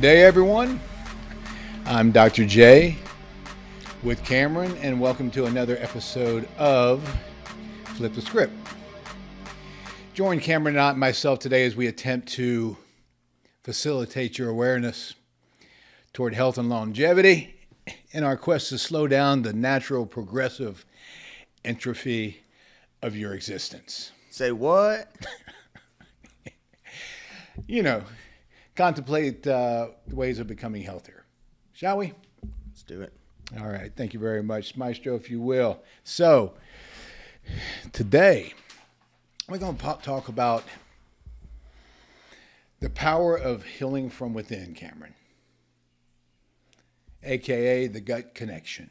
day, everyone. I'm Dr. J with Cameron, and welcome to another episode of Flip the Script. Join Cameron and myself today as we attempt to facilitate your awareness toward health and longevity in our quest to slow down the natural progressive entropy of your existence. Say what? Contemplate ways of becoming healthier. Shall we? Let's do it. All right. Thank you very much, Maestro, if you will. So, today, we're going to talk about the power of healing from within, Cameron, a.k.a. the gut connection.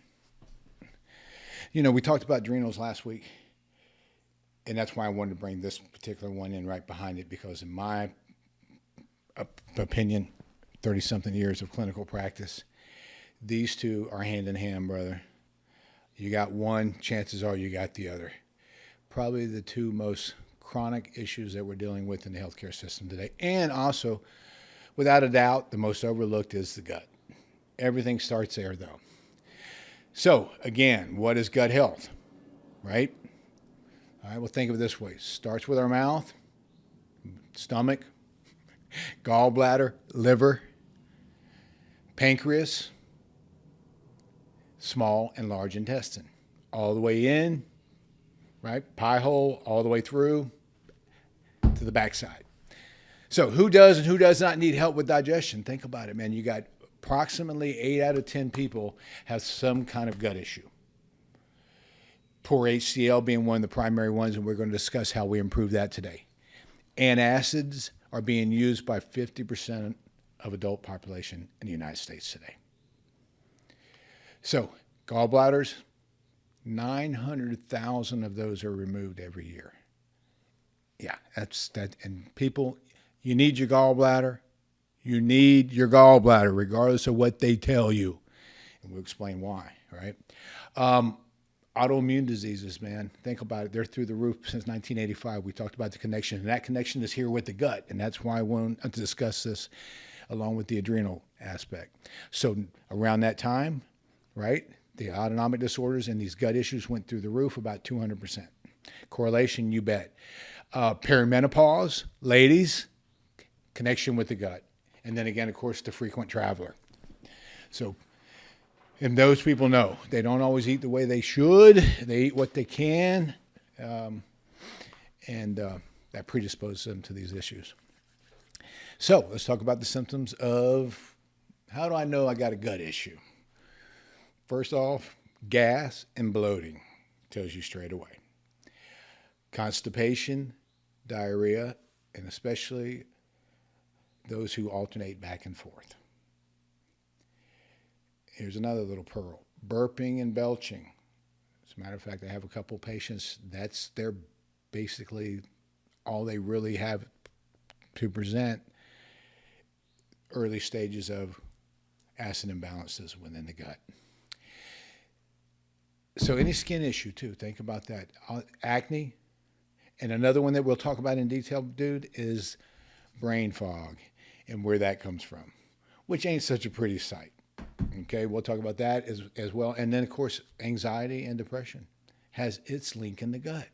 We talked about adrenals last week, and that's why I wanted to bring this particular one in right behind it, because in my opinion, 30-something years of clinical practice, these two are hand in hand, brother. You got one, chances are you got the other. Probably the two most chronic issues that we're dealing with in the healthcare system today. And also, without a doubt, the most overlooked is the gut. Everything starts there, though. So, again, what is gut health, right? All right, well, think of it this way. Starts with our mouth, stomach, gallbladder, liver, pancreas, small and large intestine. All the way in, right? Pie hole, all the way through to the backside. So who does and who does not need help with digestion? Think about it, man. You got approximately 8 out of 10 people have some kind of gut issue. Poor HCl being one of the primary ones, and we're going to discuss how we improve that today. Antacids are being used by 50% of adult population in the United States today. So, gallbladders, 900,000 of those are removed every year. Yeah, that's that. And people, you need your gallbladder. You need your gallbladder, regardless of what they tell you. And we'll explain why, right? Autoimmune diseases, man, think about it. They're through the roof since 1985. We talked about the connection, and that connection is here with the gut, and that's why I want to discuss this along with the adrenal aspect. So around that time, right, the autonomic disorders and these gut issues went through the roof about 200%. Correlation, you bet. Perimenopause, ladies, connection with the gut. And then again, of course, the frequent traveler. So, and those people know they don't always eat the way they should. They eat what they can, and that predisposes them to these issues. So let's talk about the symptoms of how do I know I got a gut issue? First off, gas and bloating tells you straight away. Constipation, diarrhea, and especially those who alternate back and forth. Here's another little pearl. Burping and belching. As a matter of fact, I have a couple patients, that's their basically all they really have to present, early stages of acid imbalances within the gut. So any skin issue too, think about that. Acne, and another one that we'll talk about in detail, dude, is brain fog and where that comes from, which ain't such a pretty sight. Okay, we'll talk about that as well. And then, of course, anxiety and depression has its link in the gut.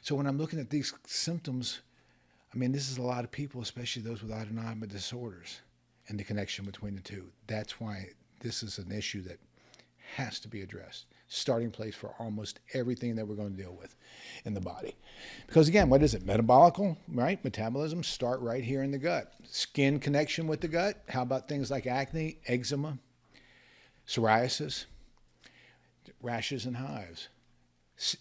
So when I'm looking at these symptoms, I mean, this is a lot of people, especially those with autonomic disorders and the connection between the two. That's why this is an issue that has to be addressed. Starting place for almost everything that we're going to deal with in the body. Because again, what is it? Metabolical, right? Metabolism start right here in the gut. Skin connection with the gut. How about things like acne, eczema, psoriasis, rashes and hives?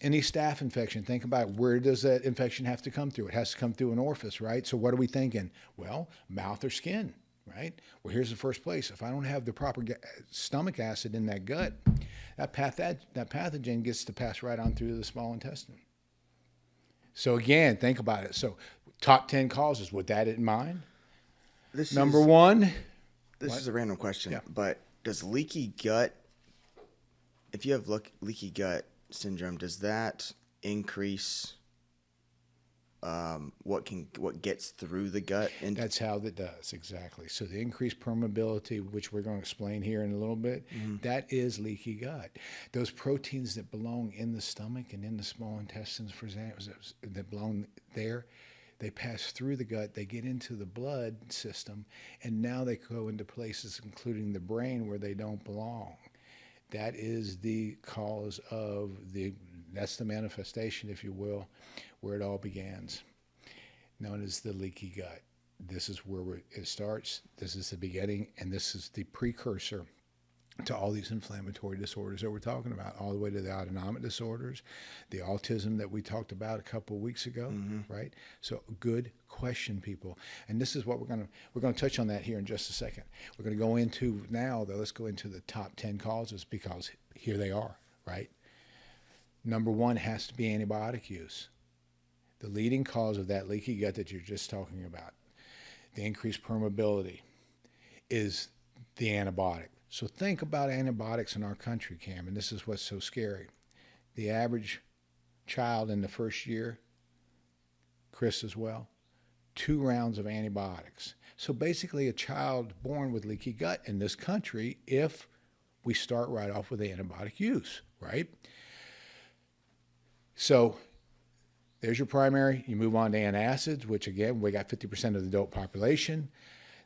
Any staph infection, think about where does that infection have to come through? It has to come through an orifice, right? So what are we thinking? Well, mouth or skin, right? Well, here's the first place. If I don't have the proper stomach acid in that gut, that pathogen gets to pass right on through the small intestine. So again, think about it. So top 10 causes, with that in mind. Number one. This is a random question, yeah. But does leaky gut, if you have leaky gut syndrome, does that increase what gets through the gut. And That's how that does, exactly. So the increased permeability, which we're going to explain here in a little bit, that is leaky gut. Those proteins that belong in the stomach and in the small intestines, for example, that belong there, they pass through the gut, they get into the blood system, and now they go into places, including the brain, where they don't belong. That is the cause of that's the manifestation, if you will, where it all begins, known as the leaky gut. This is where it starts. This is the beginning, and this is the precursor to all these inflammatory disorders that we're talking about, all the way to the autonomic disorders, the autism that we talked about a couple of weeks ago, right? So good question, people. And this is what we're going to touch on that here in just a second. We're going to go into now, though, let's go into the top 10 causes, because here they are, right? Number one has to be antibiotic use. The leading cause of that leaky gut that you're just talking about, the increased permeability, is the antibiotic. So think about antibiotics in our country, Cam, and this is what's so scary. The average child in the first year, Chris as well, 2 rounds of antibiotics. So basically a child born with leaky gut in this country, if we start right off with antibiotic use, right? So there's your primary. You move on to antacids, which again, we got 50% of the adult population.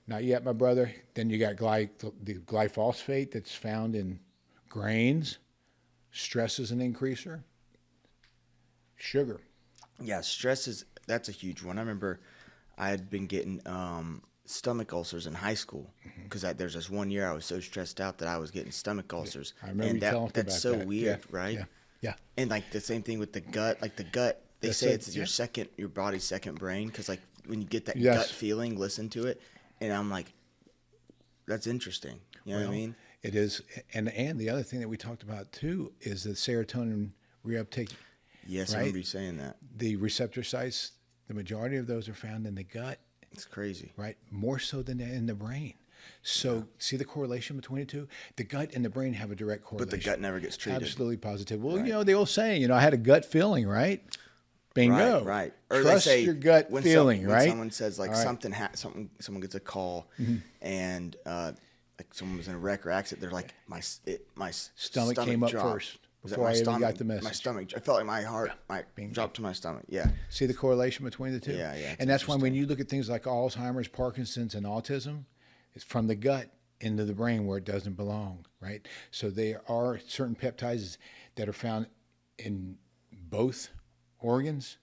Not yet, my brother. Then you got the glyphosate that's found in grains. Stress is an increaser. Sugar. yeah, that's a huge one. I remember I had been getting stomach ulcers in high school because there's this one year I was so stressed out that I was getting stomach ulcers. I remember you telling me that's about so that. weird, Yeah, right? yeah. And like the same thing with the gut. Like the gut, they say it's your body's second brain, because like when you get that gut feeling, listen to it, and I'm like, that's interesting. You know what I mean? It is, and the other thing that we talked about too is the serotonin reuptake. Yes, right? I remember you saying that. The receptor sites, the majority of those are found in the gut. It's crazy, right? More so than in the brain. So see the correlation between the two? The gut and the brain have a direct correlation. but the gut never gets treated. Absolutely positive. Well, the old saying, I had a gut feeling, right? Bingo. Right. Or Trust they say your gut feeling, when right? someone says like someone gets a call, and like someone was in a wreck or accident, they're like, my Stomach came up dropped. first before I even got the message. My stomach, I felt like my heart dropped to my stomach. Yeah. See the correlation between the two? Yeah. And that's why when you look at things like Alzheimer's, Parkinson's, and autism, it's from the gut into the brain where it doesn't belong, right? So there are certain peptides that are found in both organs,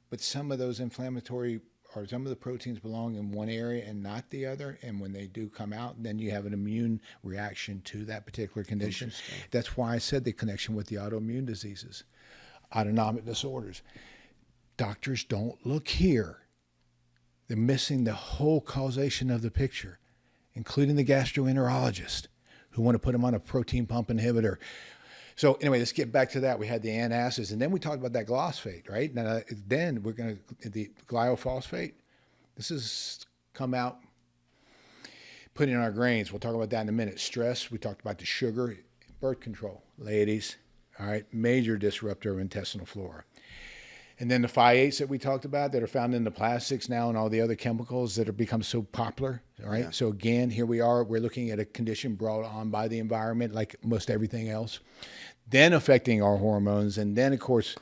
but some of those inflammatory or some of the proteins belong in one area and not the other. And when they do come out, then you have an immune reaction to that particular condition. That's why I said the connection with the autoimmune diseases, autonomic disorders. Doctors don't look here. They're missing the whole causation of the picture, including the gastroenterologist who want to put them on a protein pump inhibitor. So anyway, let's get back to that. We had the antacids, and then we talked about that glyphosate, right? Now, then we're going to, the glyphosate, this has come out, put in our grains. We'll talk about that in a minute. Stress, we talked about the sugar, birth control, ladies, all right? Major disruptor of intestinal flora. And then the 5-8s that we talked about that are found in the plastics now and all the other chemicals that have become so popular, all right? Yeah. So again, here we are. We're looking at a condition brought on by the environment like most everything else, then affecting our hormones, and then, of course,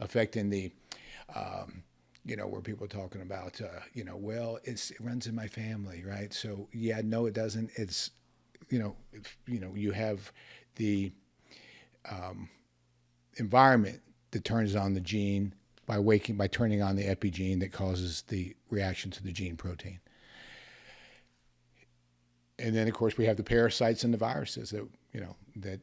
affecting the, where people are talking about, well, it runs in my family, right? So, yeah, no, it doesn't. It's, you have the environment that turns on the gene by turning on the epigene that causes the reaction to the gene protein. And then, of course, we have the parasites and the viruses that, that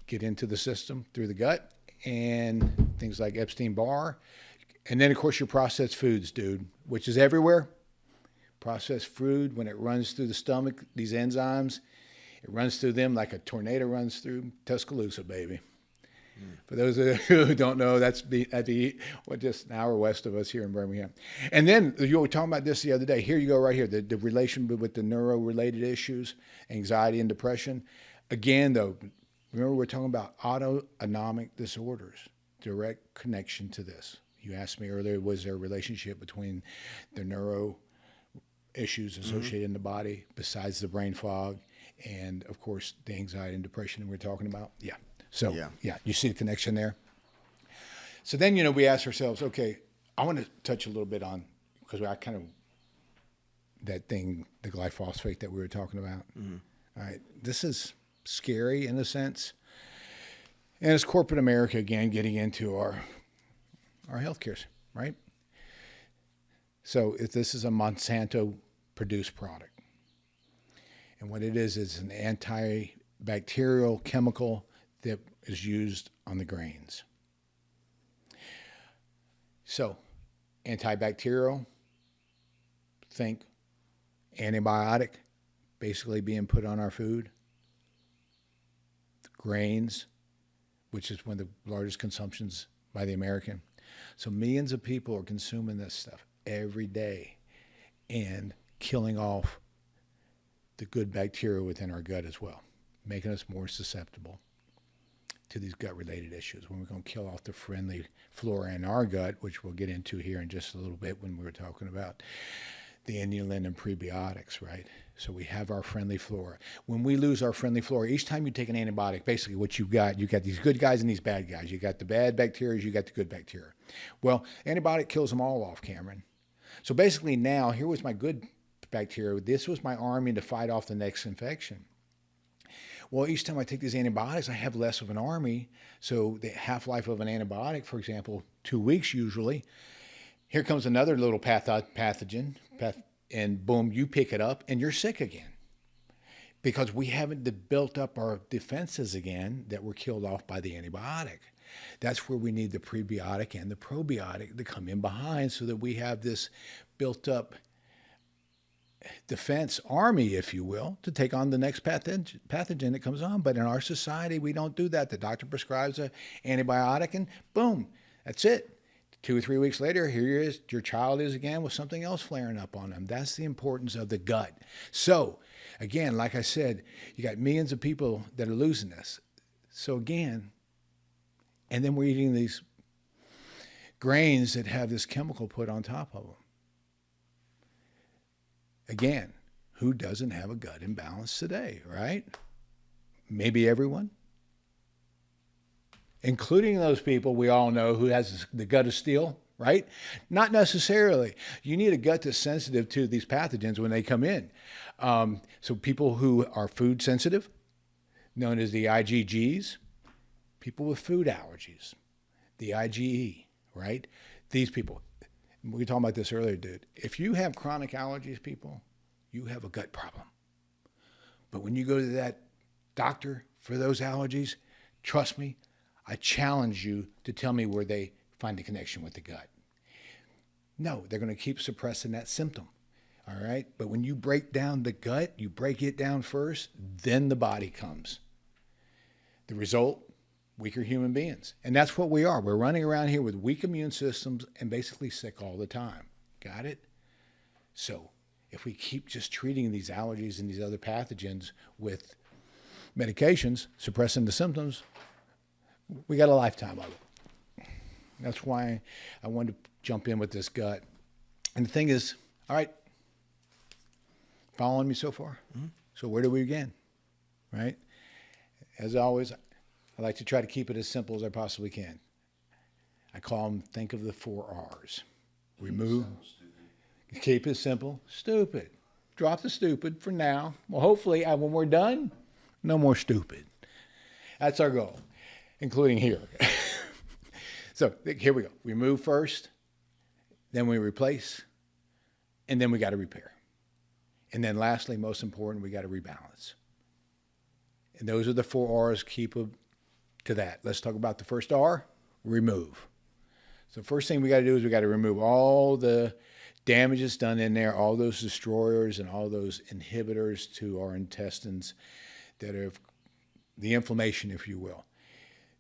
get into the system through the gut, and things like Epstein-Barr. And then, of course, your processed foods, dude, which is everywhere. Processed food, when it runs through the stomach, these enzymes, it runs through them like a tornado runs through Tuscaloosa, baby. For those of you who don't know, that's just an hour west of us here in Birmingham. And then you were talking about this the other day. Here you go right here, the relation with the neuro-related issues, anxiety and depression. Again, though, remember we're talking about autonomic disorders, direct connection to this. You asked me earlier, was there a relationship between the neuro issues associated in the body besides the brain fog and, of course, the anxiety and depression we're talking about? Yeah. So, yeah, you see the connection there? So then, we ask ourselves, okay, I want to touch a little bit on, because I kind of, that thing, the glyphosate that we were talking about. All right. This is scary in a sense. And it's corporate America, again, getting into our healthcare, right? So if this is a Monsanto-produced product. And what it is an antibacterial chemical that is used on the grains. So, antibacterial, think antibiotic, basically being put on our food. The grains, which is one of the largest consumptions by the American. So millions of people are consuming this stuff every day and killing off the good bacteria within our gut as well, making us more susceptible to these gut-related issues. When we're going to kill off the friendly flora in our gut, which we'll get into here in just a little bit when we're talking about the inulin and prebiotics, right? So we have our friendly flora. When we lose our friendly flora, each time you take an antibiotic, basically what you got these good guys and these bad guys. You got the bad bacteria, you got the good bacteria. Well, antibiotic kills them all off, Cameron. So basically now, here was my good bacteria. This was my army to fight off the next infection. Well, each time I take these antibiotics, I have less of an army. So the half-life of an antibiotic, for example, 2 weeks usually. Here comes another little pathogen, and boom, you pick it up and you're sick again. Because we haven't built up our defenses again that were killed off by the antibiotic. That's where we need the prebiotic and the probiotic to come in behind so that we have this built up defense army, if you will, to take on the next pathogen that comes on. But in our society, we don't do that. The doctor prescribes an antibiotic and boom, that's it. 2 or 3 weeks later, here your child is again with something else flaring up on them. That's the importance of the gut. So again, like I said, you got millions of people that are losing this. So again, and then we're eating these grains that have this chemical put on top of them. Again, who doesn't have a gut imbalance today, right? Maybe everyone, including those people we all know who has the gut of steel, right? Not necessarily. You need a gut that's sensitive to these pathogens when they come in. So people who are food sensitive, known as the IgGs, people with food allergies, the IgE, right? These people. We were talking about this earlier, dude. If you have chronic allergies, people, you have a gut problem. But when you go to that doctor for those allergies, trust me, I challenge you to tell me where they find a connection with the gut. No, they're going to keep suppressing that symptom. All right? But when you break down the gut, you break it down first, then the body comes. The result, weaker human beings. And that's what we are. We're running around here with weak immune systems and basically sick all the time. Got it? So if we keep just treating these allergies and these other pathogens with medications, suppressing the symptoms, we got a lifetime of it. That's why I wanted to jump in with this gut. And the thing is, all right, following me so far? Mm-hmm. So where do we begin? Right? As always, I like to try to keep it as simple as I possibly can. I call them, think of the 4 R's. Remove. Keep it simple. Stupid. Drop the stupid for now. Well, hopefully, when we're done, no more stupid. That's our goal, including here. So here we go. We move first, then we replace, and then we got to repair. And then lastly, most important, we got to rebalance. And those are the 4 R's. Keep them to that. Let's talk about the first R, remove. So the first thing we got to do is we got to remove all the damage that's done in there, all those destroyers and all those inhibitors to our intestines that have the inflammation, if you will.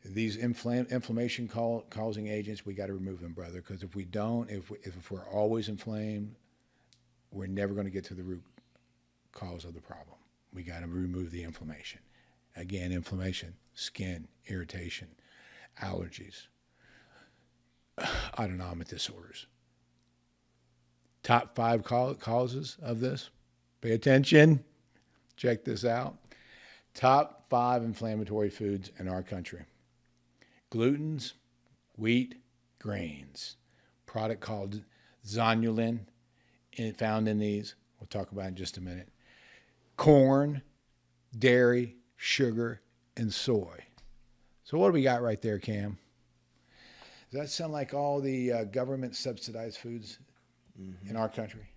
These inflammation causing agents, we got to remove them, brother, because if we don't, if we're always inflamed, we're never going to get to the root cause of the problem. We got to remove the inflammation. Again, inflammation, skin, irritation, allergies, autonomic disorders. Top 5 causes of this. Pay attention. Check this out. Top 5 inflammatory foods in our country. Glutens, wheat, grains. Product called zonulin, found in these. We'll talk about it in just a minute. Corn, dairy, sugar, and soy. So what do we got right there, Cam? Does that sound like all the government subsidized foods in our country?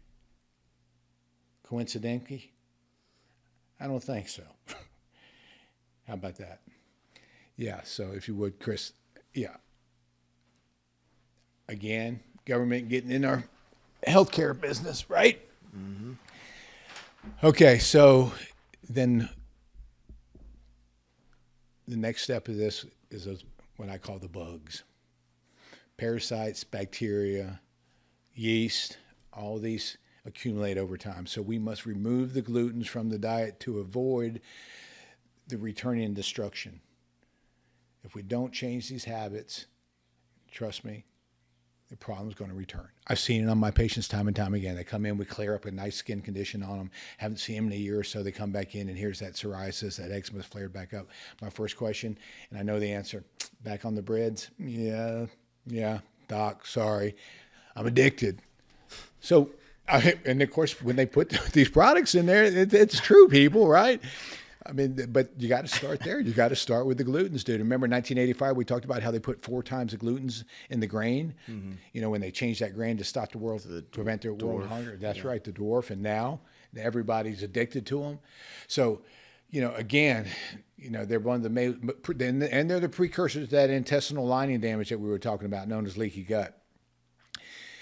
Coincidentally? I don't think so. How about that? Yeah, so if you would, Chris, yeah. Again, government getting in our healthcare business, right? Mm-hmm. Okay, so then the next step of this is what I call the bugs. Parasites, bacteria, yeast, all these accumulate over time. So we must remove the glutens from the diet to avoid the returning destruction. If we don't change these habits, trust me, the problem's going to return. I've seen it on my patients time and time again. They come in, we clear up a nice skin condition on them. Haven't seen them in a year or so. They come back in, and here's that psoriasis, that eczema flared back up. My first question, and I know the answer, back on the breads? Yeah, doc, sorry. I'm addicted. So, and of course, when they put these products in there, it's true, people, right? I mean, but you got to start there. You got to start with the glutens, dude. Remember in 1985, we talked about how they put 4 times the glutens in the grain, when they changed that grain to stop the world, to prevent their world hunger. That's right, the dwarf. And now everybody's addicted to them. So, again, they're one of the main, and they're the precursors to that intestinal lining damage that we were talking about, known as leaky gut.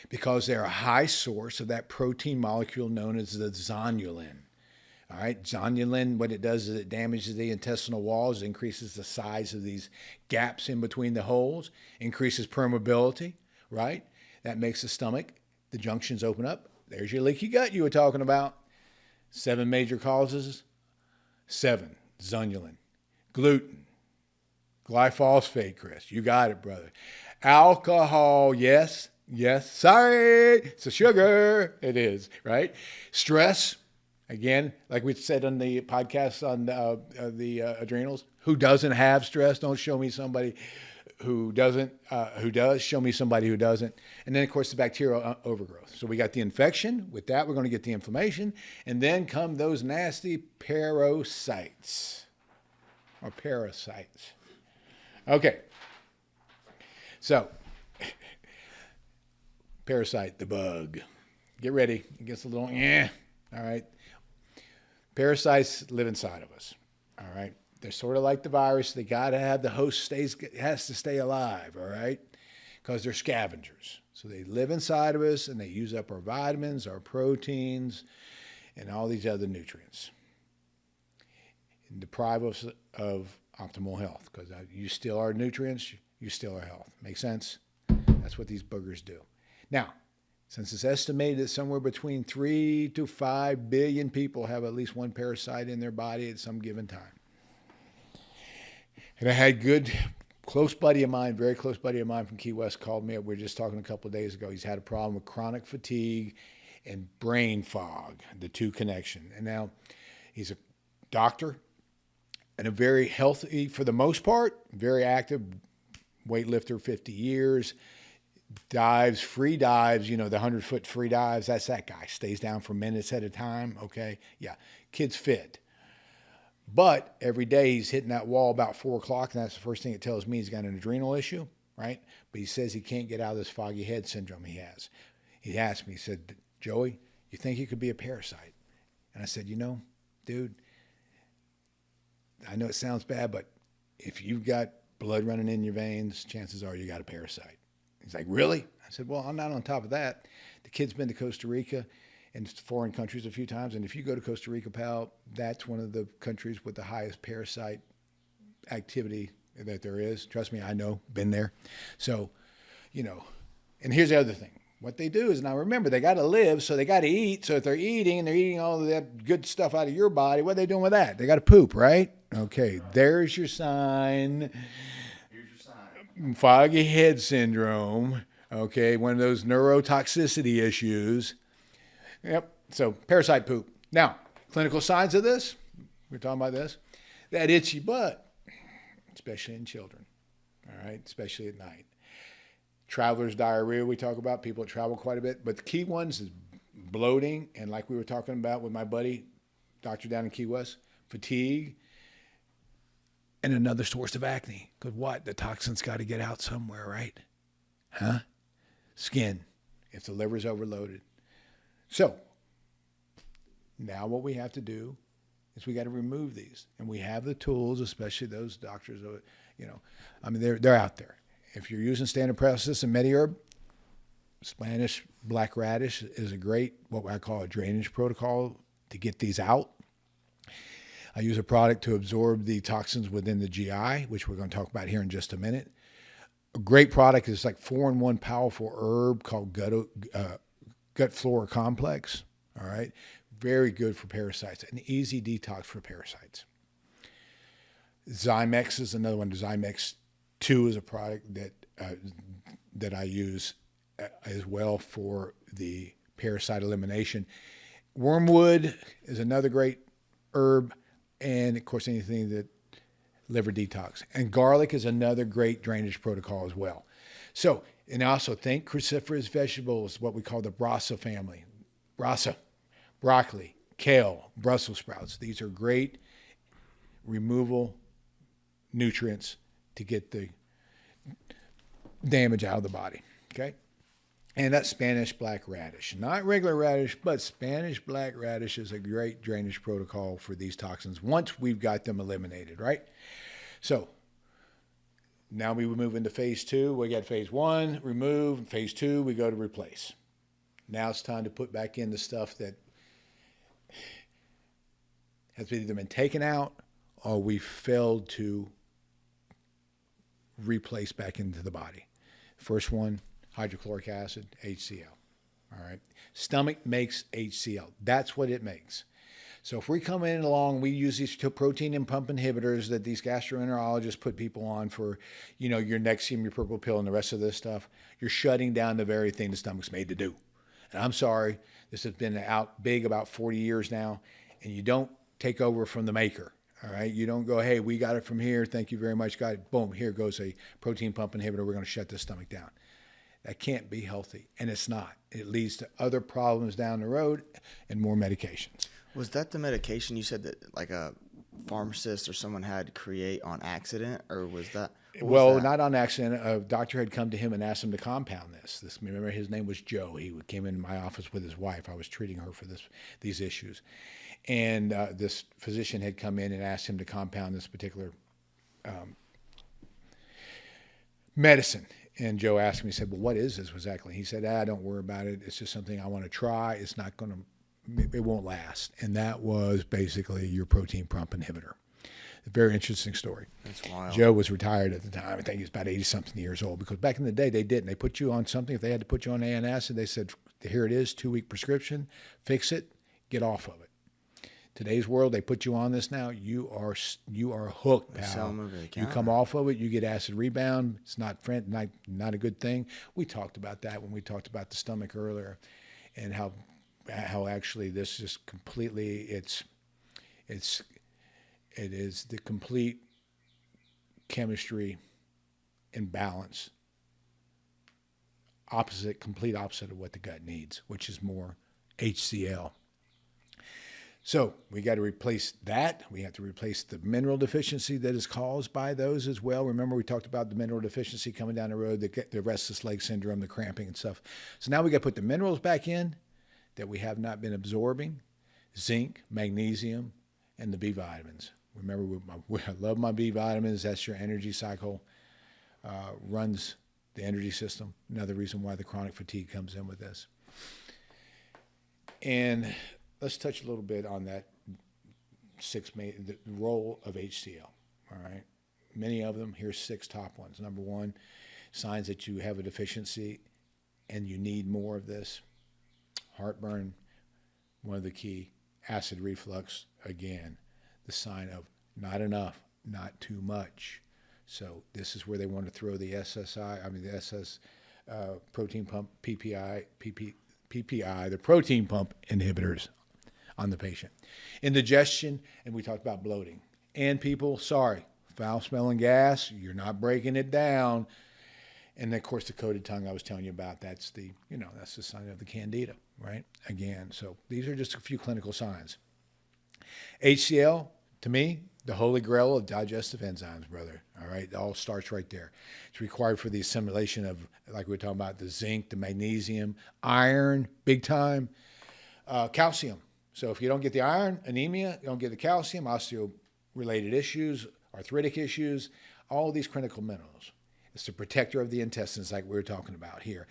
Because they're a high source of that protein molecule known as the zonulin. All right, zonulin, what it does is it damages the intestinal walls, increases the size of these gaps in between the holes, increases permeability, right? That makes the stomach, the junctions open up. There's your leaky gut you were talking about. 7 major causes. 7, zonulin. Gluten. Glyphosate, Chris. You got it, brother. Alcohol, yes. Sorry, it's a sugar. It is, right? Stress. Again, like we said on the podcast on the adrenals, who doesn't have stress? Don't show me somebody who doesn't, who does. Show me somebody who doesn't. And then, of course, the bacterial overgrowth. So we got the infection. With that, we're going to get the inflammation. And then come those nasty parasites. Okay. So, parasite, the bug. Get ready. It gets a little, all right. Parasites live inside of us, all right? They're sort of like the virus. They got to have the host has to stay alive, all right? Because they're scavengers. So they live inside of us, and they use up our vitamins, our proteins, and all these other nutrients. And deprive us of optimal health, because you steal our nutrients, you steal our health. Make sense? That's what these boogers do. Now, since it's estimated that somewhere between 3 to 5 billion people have at least one parasite in their body at some given time. And I had very close buddy of mine from Key West called me up. We were just talking a couple of days ago. He's had a problem with chronic fatigue and brain fog, the two connection. And now he's a doctor and a very healthy, for the most part, very active weightlifter, 50 years. Free dives, the 100-foot free dives. That's that guy. Stays down for minutes at a time. Okay. Yeah. Kid's fit. But every day he's hitting that wall about 4 o'clock, and that's the first thing it tells me he's got an adrenal issue, right? But he says he can't get out of this foggy head syndrome he has. He asked me, he said, Joey, you think you could be a parasite? And I said, dude, I know it sounds bad, but if you've got blood running in your veins, chances are you got a parasite. He's like, really? I said, well, I'm not on top of that. The kid's been to Costa Rica and foreign countries a few times. And if you go to Costa Rica, pal, that's one of the countries with the highest parasite activity that there is. Trust me, I know, been there. So, and here's the other thing. What they do is, now remember, they got to live, so they got to eat. So if they're eating and they're eating all of that good stuff out of your body, what are they doing with that? They got to poop, right? Okay, there's your sign. Foggy head syndrome, Okay, one of those neurotoxicity issues. Yep. So parasite poop. Now, clinical signs of this. We're talking about this. That itchy butt, especially in children. All right, especially at night. Traveler's diarrhea, we talk about, people that travel quite a bit. But the key ones is bloating, and like we were talking about with my buddy, doctor down in Key West, fatigue, and another source of acne. Because what? The toxins got to get out somewhere, right? Huh? Skin, if the liver's overloaded. So, now what we have to do is we got to remove these. And we have the tools, especially those doctors, they're out there. If you're using standard process and MediHerb, Spanish black radish is a great, what I call a drainage protocol to get these out. I use a product to absorb the toxins within the GI, which we're going to talk about here in just a minute. A great product is like 4-in-1 powerful herb called gut flora complex. All right. Very good for parasites. An easy detox for parasites. Zymex is another one. Zymex 2 is a product that I use as well for the parasite elimination. Wormwood is another great herb. And of course, anything that liver detox. And garlic is another great drainage protocol as well. So, and also think cruciferous vegetables, what we call the Brasa family. Brasa, broccoli, kale, Brussels sprouts. These are great removal nutrients to get the damage out of the body. Okay? And that's Spanish black radish. Not regular radish, but Spanish black radish is a great drainage protocol for these toxins once we've got them eliminated, right? So now we move into phase 2. We got phase 1, remove. Phase 2, we go to replace. Now it's time to put back in the stuff that has either been taken out or we failed to replace back into the body. First one, hydrochloric acid, HCl. All right. Stomach makes HCl. That's what it makes. So if we come in along, we use these protein and pump inhibitors that these gastroenterologists put people on for, your Nexium, your purple pill, and the rest of this stuff. You're shutting down the very thing the stomach's made to do. And I'm sorry, this has been out big about 40 years now, and you don't take over from the maker. All right. You don't go, hey, we got it from here. Thank you very much, guys. Boom, here goes a protein pump inhibitor. We're going to shut the stomach down. That can't be healthy, and it's not. It leads to other problems down the road and more medications. Was that the medication you said that like a pharmacist or someone had create on accident, or was that? Well, not on accident. A doctor had come to him and asked him to compound this. Remember, his name was Joe. He came into my office with his wife. I was treating her for these issues. And this physician had come in and asked him to compound this particular medicine. And Joe asked me, he said, well, what is this exactly? He said, don't worry about it. It's just something I want to try. It's not going to, it won't last. And that was basically your protein pump inhibitor. A very interesting story. That's wild. Joe was retired at the time. I think he was about 80-something years old, because back in the day, they didn't. They put you on something. If they had to put you on antacid, they said, here it is, 2-week prescription, fix it, get off of it. Today's world, they put you on this now, you are hooked, pal. You come off of it, you get acid rebound. It's not a good thing. We talked about that when we talked about the stomach earlier, and how actually this is completely it is the complete chemistry imbalance, complete opposite of what the gut needs, which is more HCl. So we got to replace that. We have to replace the mineral deficiency that is caused by those as well. Remember, we talked about the mineral deficiency coming down the road, the restless leg syndrome, the cramping and stuff. So now we got to put the minerals back in that we have not been absorbing: zinc, magnesium, and the B vitamins. Remember, I love my B vitamins. That's your energy cycle, runs the energy system. Another reason why the chronic fatigue comes in with this. And let's touch a little bit on that the role of HCl. All right. Many of them, here's 6 top ones. Number 1, signs that you have a deficiency and you need more of this. Heartburn, one of the key. Acid reflux, again, the sign of not enough, not too much. So this is where they want to throw the the SS protein pump PPI, the protein pump inhibitors on the patient. Indigestion, and we talked about bloating. And people, sorry, foul smelling gas, you're not breaking it down. And then, of course, the coated tongue I was telling you about, that's the sign of the candida, right? Again, so these are just a few clinical signs. HCl, to me, the holy grail of digestive enzymes, brother. All right, it all starts right there. It's required for the assimilation of, like we were talking about, the zinc, the magnesium, iron, big time, calcium. So if you don't get the iron, anemia, you don't get the calcium, osteo-related issues, arthritic issues, all these critical minerals. It's the protector of the intestines, like we were talking about here.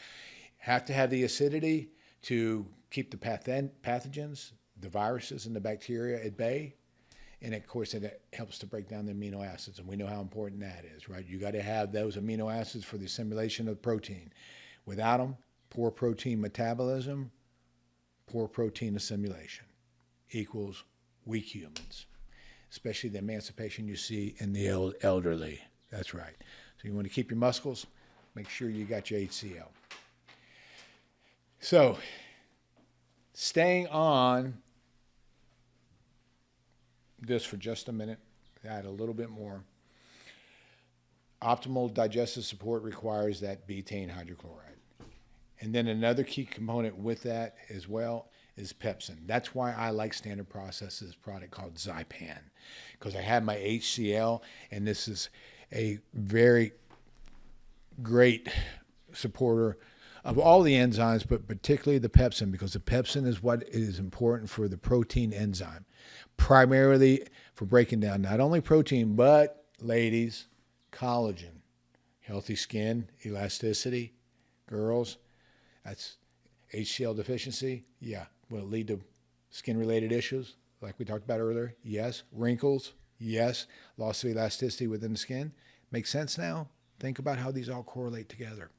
Have to have the acidity to keep the pathogens, the viruses and the bacteria at bay. And of course, it helps to break down the amino acids. And we know how important that is, right? You got to have those amino acids for the assimilation of protein. Without them, poor protein metabolism, poor protein assimilation equals weak humans, especially the emancipation you see in the elderly. That's right. So you want to keep your muscles, make sure you got your HCl. So staying on this for just a minute, add a little bit more. Optimal digestive support requires that betaine hydrochloride. And then another key component with that as well is pepsin. That's why I like Standard Process's product called Zypan, because I have my HCl, and this is a very great supporter of all the enzymes, but particularly the pepsin, because the pepsin is what is important for the protein enzyme, primarily for breaking down not only protein, but, ladies, collagen, healthy skin, elasticity, girls, that's HCl deficiency. Yeah. Will it lead to skin-related issues like we talked about earlier? Yes. Wrinkles? Yes. Loss of elasticity within the skin? Makes sense now? Think about how these all correlate together.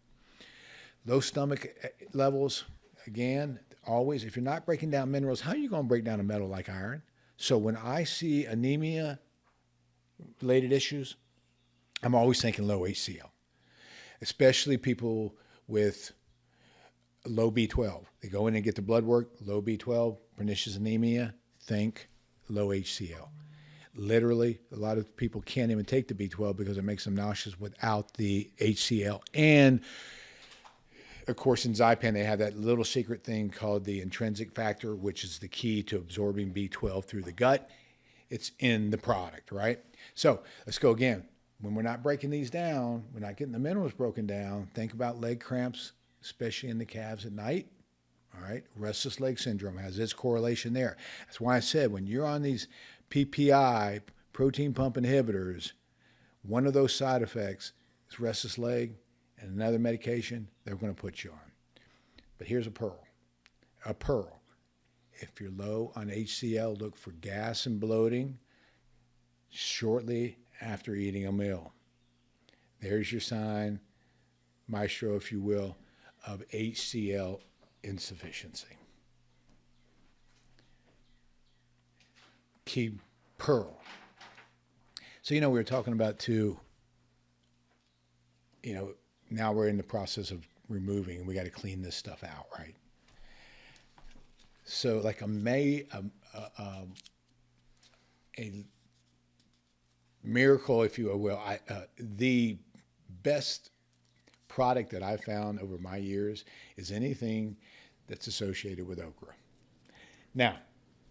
Low stomach levels, again, always, if you're not breaking down minerals, how are you going to break down a metal like iron? So when I see anemia-related issues, I'm always thinking low HCl, especially people with low B12. They go in and get the blood work, low B12, pernicious anemia, think low HCl. Literally, a lot of people can't even take the B12 because it makes them nauseous without the HCl. And, of course, in Zypan, they have that little secret thing called the intrinsic factor, which is the key to absorbing B12 through the gut. It's in the product, right? So let's go again. When we're not breaking these down, we're not getting the minerals broken down, think about leg cramps, especially in the calves at night. All right, restless leg syndrome has its correlation there. That's why I said when you're on these PPI, protein pump inhibitors, one of those side effects is restless leg, and another medication they're going to put you on. But here's a pearl. A pearl. If you're low on HCl, look for gas and bloating shortly after eating a meal. There's your sign, maestro, if you will, of HCl insufficiency. Key pearl. So, we were talking about too, now we're in the process of removing, and we got to clean this stuff out, right? So like a miracle, if you will, the best product that I've found over my years is anything that's associated with okra. Now,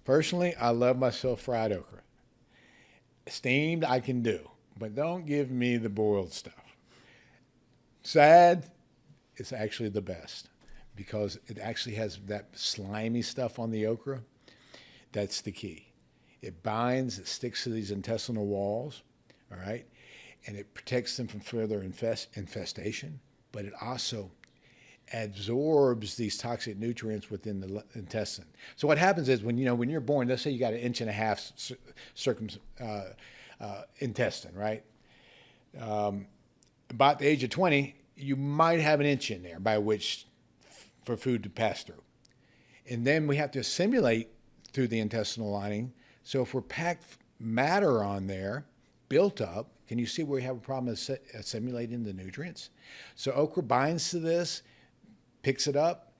personally, I love myself fried okra. Steamed, I can do, but don't give me the boiled stuff. Sad, it's actually the best because it actually has that slimy stuff on the okra. That's the key. It binds, it sticks to these intestinal walls, all right? And it protects them from further infestation, but it also absorbs these toxic nutrients within the intestine. So what happens is when you're born, let's say you got an 1.5 inch intestine, right? About the age of 20, you might have an inch in there by which for food to pass through. And then we have to assimilate through the intestinal lining. So if we're packed matter on there, built up, Can you see where we have a problem assimilating the nutrients? So okra binds to this, picks it up,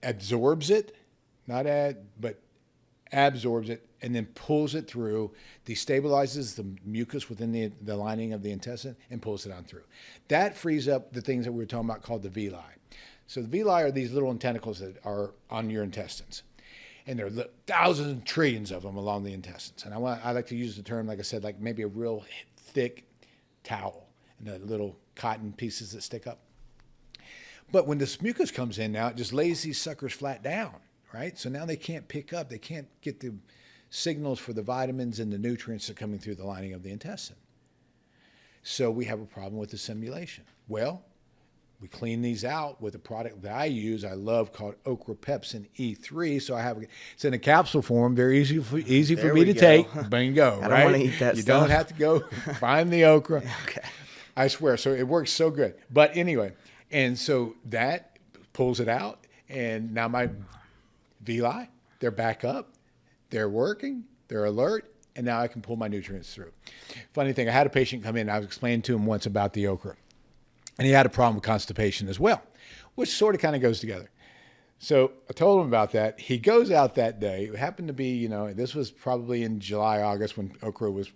absorbs it, but absorbs it, and then pulls it through, destabilizes the mucus within the lining of the intestine, and pulls it on through. That frees up the things that we were talking about called the villi. So the villi are these little tentacles that are on your intestines. And there are thousands and trillions of them along the intestines. And I like to use the term, like I said, like maybe a real thick towel and the little cotton pieces that stick up. But when this mucus comes in now, it just lays these suckers flat down, right? So now they can't pick up, they can't get the signals for the vitamins and the nutrients that are coming through the lining of the intestine. So we have a problem with assimilation. Well, we clean these out with a product that I use, I love, called Okra Pepsin E3. So it's in a capsule form, very easy for me to take. Bingo, I right? don't want to eat that you stuff. don't have to go find the okra. Okay. I swear. So it works so good. But anyway, and so that pulls it out. And now my villi, they're back up. They're working. They're alert. And now I can pull my nutrients through. Funny thing, I had a patient come in. I was explaining to him once about the okra. And he had a problem with constipation as well, which sort of kind of goes together. So I told him about that. He goes out that day. It happened to be, this was probably in July, August when okra was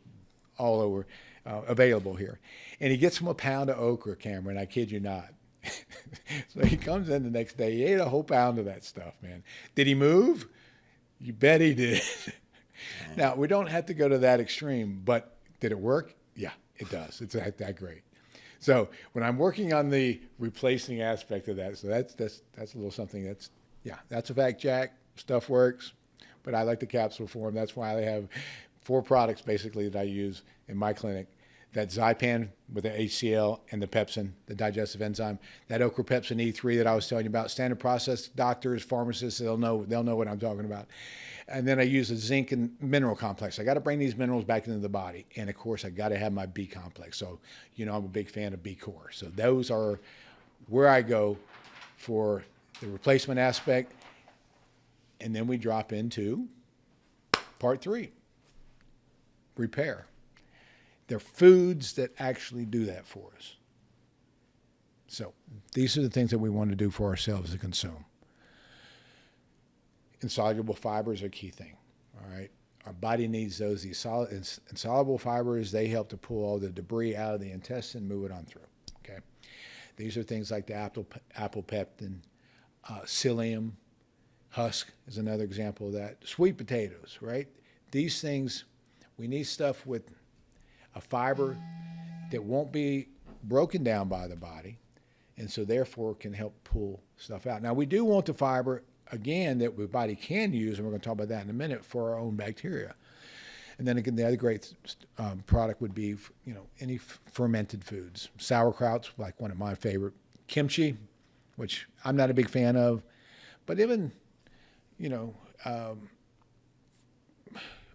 all over, available here. And he gets him a pound of okra, Cameron. I kid you not. So he comes in the next day. He ate a whole pound of that stuff, man. Did he move? You bet he did. Now, we don't have to go to that extreme, but did it work? Yeah, it does. It's that great. So when I'm working on the replacing aspect of that, so that's a little something that's a fact, Jack. Stuff works, but I like the capsule form. That's why I have 4 products basically that I use in my clinic. That Zypan with the HCl and the pepsin, the digestive enzyme. That Okra Pepsin E3 that I was telling you about. Standard process doctors, pharmacists, they'll know what I'm talking about. And then I use a zinc and mineral complex. I got to bring these minerals back into the body. And of course, I got to have my B complex. So, I'm a big fan of B core. So those are where I go for the replacement aspect. And then we drop into part 3, repair. They're foods that actually do that for us. So these are the things that we want to do for ourselves to consume. Insoluble fibers are a key thing, all right? Our body needs those. These insoluble fibers, they help to pull all the debris out of the intestine, move it on through, okay? These are things like the apple pectin, psyllium, husk is another example of that. Sweet potatoes, right? These things, we need stuff with a fiber that won't be broken down by the body, and so therefore can help pull stuff out. Now, we do want the fiber, again, that the body can use, and we're going to talk about that in a minute, for our own bacteria. And then again, the other great product would be, any fermented foods. Sauerkraut's like one of my favorite. Kimchi, which I'm not a big fan of, but even,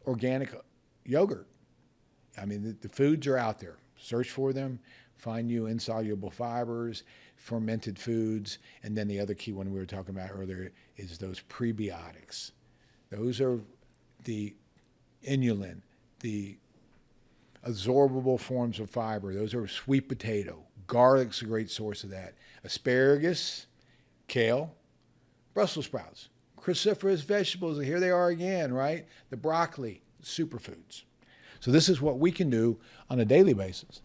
organic yogurt. I mean, the foods are out there. Search for them. Find you insoluble fibers, fermented foods, and then the other key one we were talking about earlier is those prebiotics. Those are the inulin, the absorbable forms of fiber. Those are sweet potato. Garlic's a great source of that. Asparagus, kale, Brussels sprouts, cruciferous vegetables. Here they are again, right? The broccoli, superfoods. So this is what we can do on a daily basis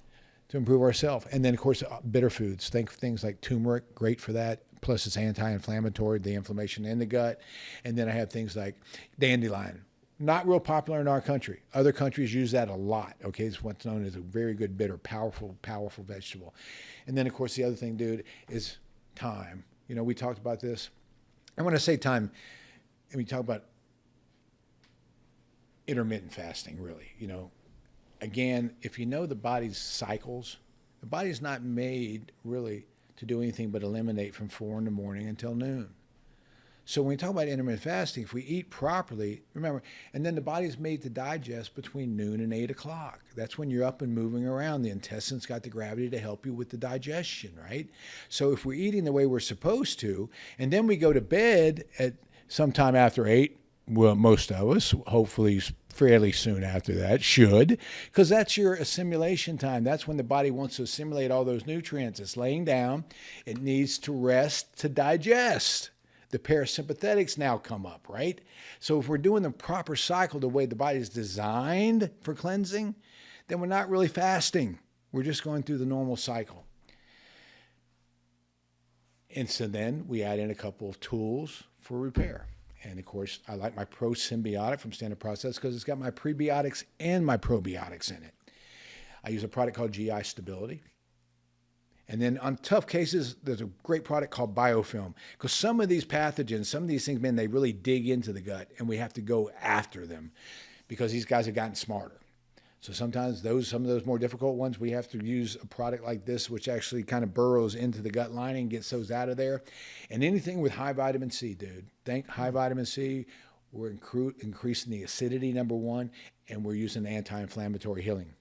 to improve ourselves. And then, of course, bitter foods. Think of things like turmeric, great for that. Plus, it's anti-inflammatory, the inflammation in the gut. And then I have things like dandelion. Not real popular in our country. Other countries use that a lot. Okay, it's what's known as a very good bitter, powerful vegetable. And then, of course, the other thing, dude, is thyme. We talked about this. And when I say thyme, and we talk about intermittent fasting, really. Again, if you know the body's cycles, the body's not made really to do anything but eliminate from 4 in the morning until noon. So when we talk about intermittent fasting, if we eat properly, remember, and then the body's made to digest between noon and 8 o'clock. That's when you're up and moving around. The intestine's got the gravity to help you with the digestion, right? So if we're eating the way we're supposed to, and then we go to bed at sometime after 8, Well, most of us, hopefully fairly soon after that, should, because that's your assimilation time. That's when the body wants to assimilate all those nutrients. It's laying down. It needs to rest to digest. The parasympathetics now come up, right? So if we're doing the proper cycle the way the body is designed for cleansing, then we're not really fasting. We're just going through the normal cycle. And so then we add in a couple of tools for repair. And of course, I like my Pro Symbiotic from Standard Process because it's got my prebiotics and my probiotics in it. I use a product called GI Stability. And then on tough cases, there's a great product called Biofilm, because some of these pathogens, some of these things, man, they really dig into the gut, and we have to go after them because these guys have gotten smarter. So sometimes some of those more difficult ones, we have to use a product like this, which actually kind of burrows into the gut lining, gets those out of there. And anything with high vitamin C, dude. Think high vitamin C. We're increasing the acidity, number one, and we're using anti-inflammatory healing.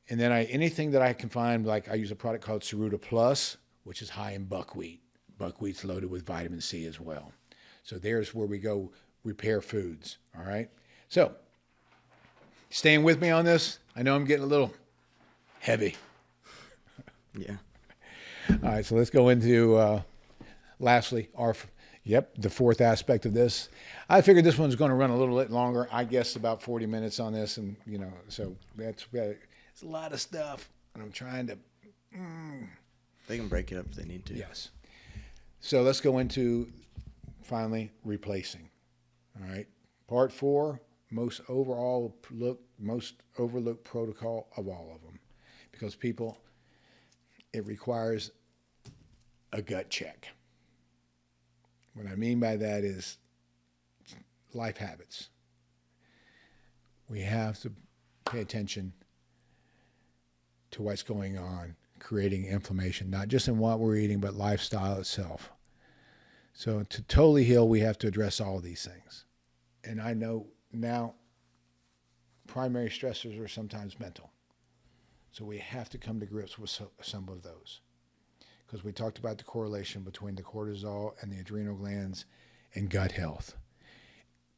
And then anything that I can find, like I use a product called Ceruta Plus, which is high in buckwheat. Buckwheat's loaded with vitamin C as well. So there's where we go repair foods, all right? So staying with me on this? I know I'm getting a little heavy. Yeah. All right, so let's go into, lastly, the fourth aspect of this. I figured this one's going to run a little bit longer. I guess about 40 minutes on this, and, so it's a lot of stuff, and I'm trying to... They can break it up if they need to. Yes. So let's go into, finally, replacing. All right, part 4. Most overlooked protocol of all of them, because it requires a gut check. What I mean by that is life habits. We have to pay attention to what's going on, creating inflammation, not just in what we're eating, but lifestyle itself. So to totally heal, we have to address all these things. And I know now, primary stressors are sometimes mental. So we have to come to grips with some of those. Because we talked about the correlation between the cortisol and the adrenal glands and gut health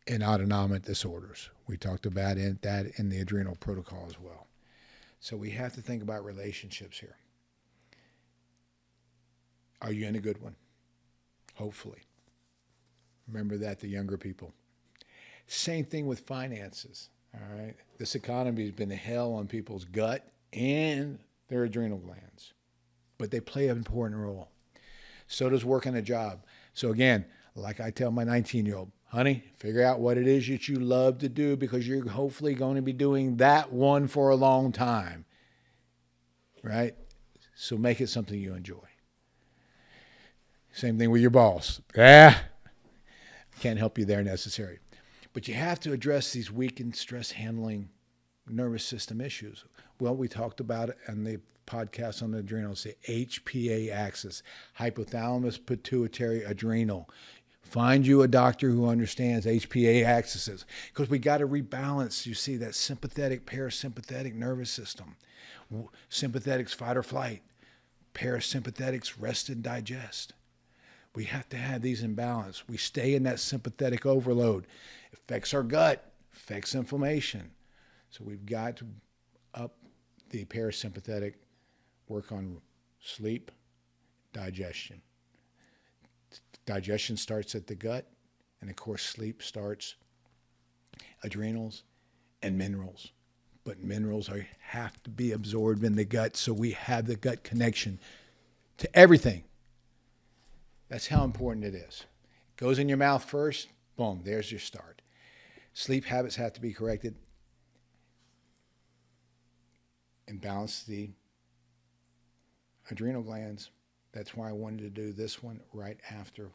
and autonomic disorders. We talked about that in the adrenal protocol as well. So we have to think about relationships here. Are you in a good one? Hopefully. Remember that, the younger people. Same thing with finances, all right? This economy has been hell on people's gut and their adrenal glands, but they play an important role. So does working a job. So again, like I tell my 19-year-old, honey, figure out what it is that you love to do, because you're hopefully going to be doing that one for a long time, right? So make it something you enjoy. Same thing with your boss. Can't help you there necessary. But you have to address these weakened stress handling nervous system issues. Well, we talked about it on the podcast on the adrenals, the HPA axis, hypothalamus, pituitary, adrenal. Find you a doctor who understands HPA axes, because we got to rebalance, you see, that sympathetic, parasympathetic nervous system. Sympathetics, fight or flight. Parasympathetics, rest and digest. We have to have these in balance. We stay in that sympathetic overload. It affects our gut, affects inflammation. So we've got to up the parasympathetic, work on sleep, digestion. Digestion starts at the gut, and of course sleep starts adrenals and minerals. But minerals have to be absorbed in the gut, so we have the gut connection to everything. That's how important it is. It goes in your mouth first, boom, there's your start. Sleep habits have to be corrected and balance the adrenal glands. That's why I wanted to do this one right after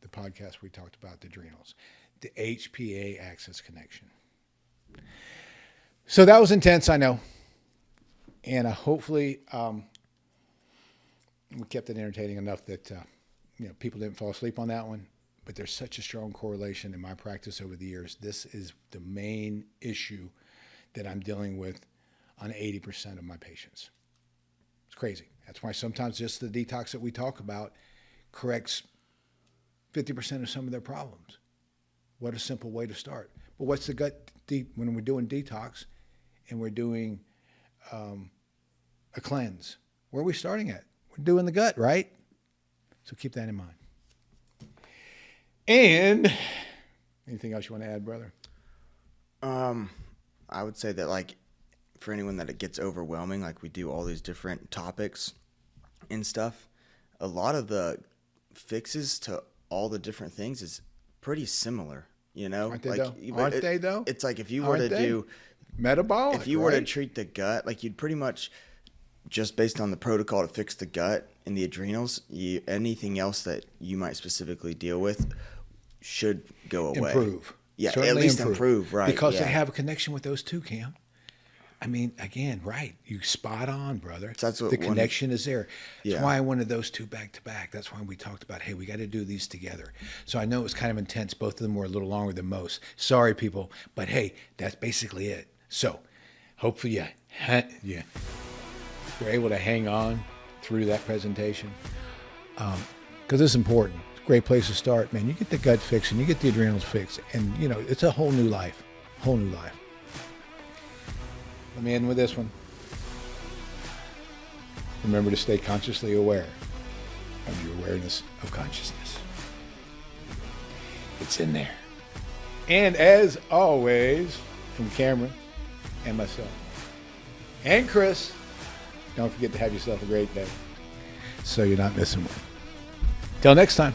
the podcast we talked about the adrenals, the HPA axis connection. So that was intense, I know. And hopefully we kept it entertaining enough that people didn't fall asleep on that one. But there's such a strong correlation in my practice over the years. This is the main issue that I'm dealing with on 80% of my patients. It's crazy. That's why sometimes just the detox that we talk about corrects 50% of some of their problems. What a simple way to start. But what's the gut deep when we're doing detox and we're doing a cleanse? Where are we starting at? We're doing the gut, right? So keep that in mind. And anything else you want to add, brother? I would say that, like, for anyone that it gets overwhelming, like we do all these different topics and stuff, a lot of the fixes to all the different things is pretty similar, you know? Aren't they, like, though? Aren't they, though? It's like if you were to do metabolic, if you were to treat the gut, like, you'd pretty much, just based on the protocol to fix the gut and the adrenals, anything else that you might specifically deal with should go away. Improve. Yeah, certainly at least improve, right? Because they have a connection with those two, Cam. I mean, again, right. You spot on, brother. So that's what the connection is there. That's why I wanted those two back to back. That's why we talked about, hey, we got to do these together. So I know it was kind of intense. Both of them were a little longer than most. Sorry, people. But, hey, that's basically it. So hopefully you were able to hang on through that presentation. Because it's important. It's a great place to start, man. You get the gut fixed and you get the adrenals fixed. And, you know, it's a whole new life. Whole new life. Let me end with this one. Remember to stay consciously aware of your awareness of consciousness. It's in there. And as always, from Cameron and myself and Chris, don't forget to have yourself a great day so you're not missing one. Till next time.